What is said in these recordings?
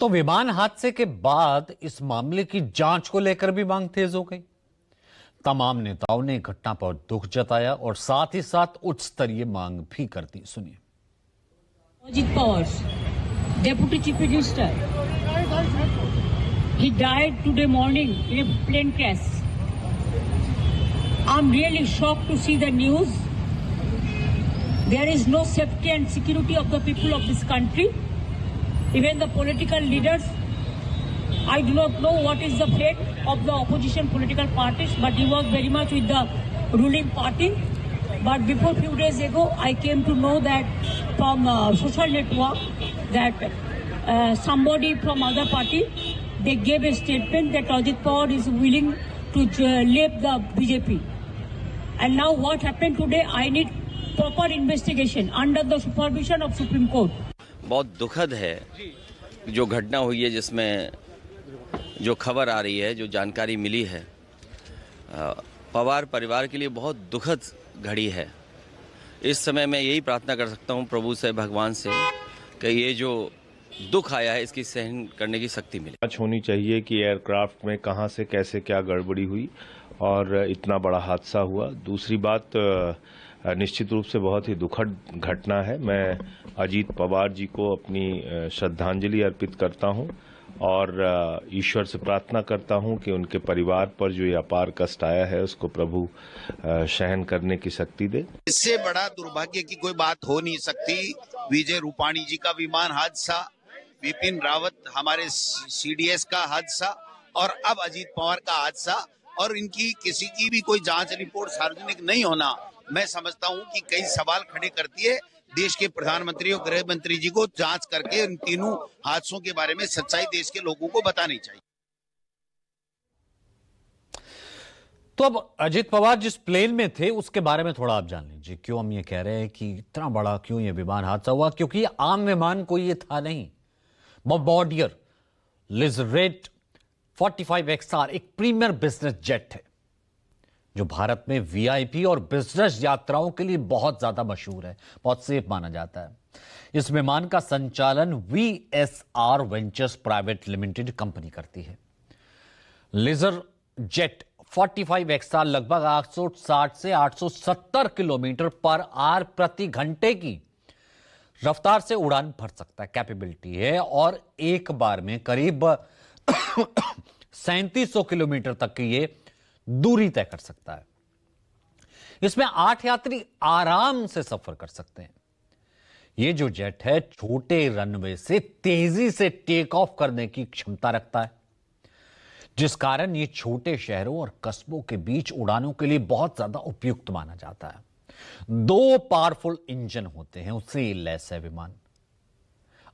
तो विमान हादसे के बाद इस मामले की जांच को लेकर भी मांग तेज हो गई। तमाम नेताओं ने घटना पर दुख जताया और साथ ही साथ उच्च स्तरीय मांग भी कर दी। सुनिए। Ajit Pawar, Deputy Chief Minister, he died today morning in a plane crash. I'm really shocked to see the news. There is no safety and security of the people of this country. Even the political leaders, I do not know what is the fate of the opposition political parties, but he was very much with the ruling party. But before few days ago, I came to know that from social network that somebody from other party, they gave a statement that Ajit Pawar is willing to leave the BJP. And now what happened today, I need proper investigation under the supervision of Supreme Court. बहुत दुखद है जो घटना हुई है, जिसमें जो खबर आ रही है, जो जानकारी मिली है, पवार परिवार के लिए बहुत दुखद घड़ी है। इस समय मैं यही प्रार्थना कर सकता हूं प्रभु से, भगवान से, कि ये जो दुख आया है इसकी सहन करने की शक्ति मिले। जांच होनी चाहिए कि एयरक्राफ्ट में कहां से कैसे क्या गड़बड़ी हुई और इतना बड़ा हादसा हुआ। दूसरी बात, निश्चित रूप से बहुत ही दुखद घटना है। मैं अजीत पवार जी को अपनी श्रद्धांजलि अर्पित करता हूं और ईश्वर से प्रार्थना करता हूं कि उनके परिवार पर जो ये अपार कष्ट आया है उसको प्रभु सहन करने की शक्ति दे। इससे बड़ा दुर्भाग्य की कोई बात हो नहीं सकती। विजय रूपाणी जी का विमान हादसा, विपिन रावत हमारे सीडीएस का हादसा और अब अजीत पवार का हादसा, और इनकी किसी की भी कोई जांच रिपोर्ट सार्वजनिक नहीं होना, मैं समझता हूं कि कई सवाल खड़े करती है। देश के प्रधानमंत्री और गृह मंत्री जी को जांच करके इन तीनों हादसों के बारे में सच्चाई देश के लोगों को बतानी चाहिए। तो अब अजीत पवार जिस प्लेन में थे उसके बारे में थोड़ा आप जान लीजिए। क्यों हम ये कह रहे हैं कि इतना बड़ा क्यों ये विमान हादसा हुआ? क्योंकि आम विमान कोई ये था नहीं। बॉम्बार्डियर लिजरेट 45XR एक प्रीमियर बिजनेस जेट है जो भारत में वीआईपी और बिजनेस यात्राओं के लिए बहुत ज्यादा मशहूर है, बहुत सेफ माना जाता है। इस विमान का संचालन VSR ventures private limited company करती है। लिजर जेट 45XR लगभग 860 से 870 किलोमीटर पर आवर प्रति घंटे की रफ्तार से उड़ान भर सकता है, कैपेबिलिटी है, और एक बार में करीब 3700 किलोमीटर तक की ये दूरी तय कर सकता है। इसमें 8 यात्री आराम से सफर कर सकते हैं। यह जो जेट है छोटे रनवे से तेजी से टेक ऑफ करने की क्षमता रखता है, जिस कारण यह छोटे शहरों और कस्बों के बीच उड़ानों के लिए बहुत ज्यादा उपयुक्त माना जाता है। 2 पावरफुल इंजन होते हैं, उससे ये लैस है विमान।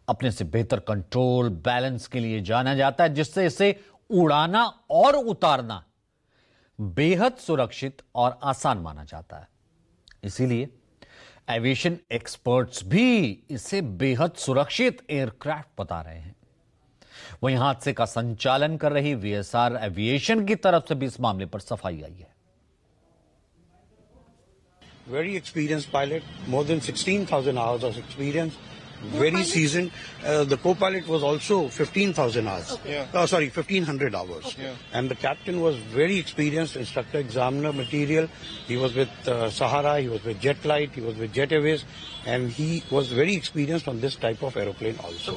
अपने से बेहतर कंट्रोल बैलेंस के लिए जाना जाता है, जिससे इसे उड़ाना और उतारना बेहद सुरक्षित और आसान माना जाता है। इसीलिए एविएशन एक्सपर्ट्स भी इसे बेहद सुरक्षित एयरक्राफ्ट बता रहे हैं। वहीं हादसे का संचालन कर रही VSR एविएशन की तरफ से भी इस मामले पर सफाई आई है। Very experienced pilot, more than 16,000 hours of experience. Very seasoned. The co-pilot was also 15,000 hours. Yeah. 1,500 hours. Yeah. And the captain was very experienced, instructor, examiner, material. He was with Sahara, he was with Jet Light, he was with Jet Airways, and he was very experienced on this type of aeroplane also.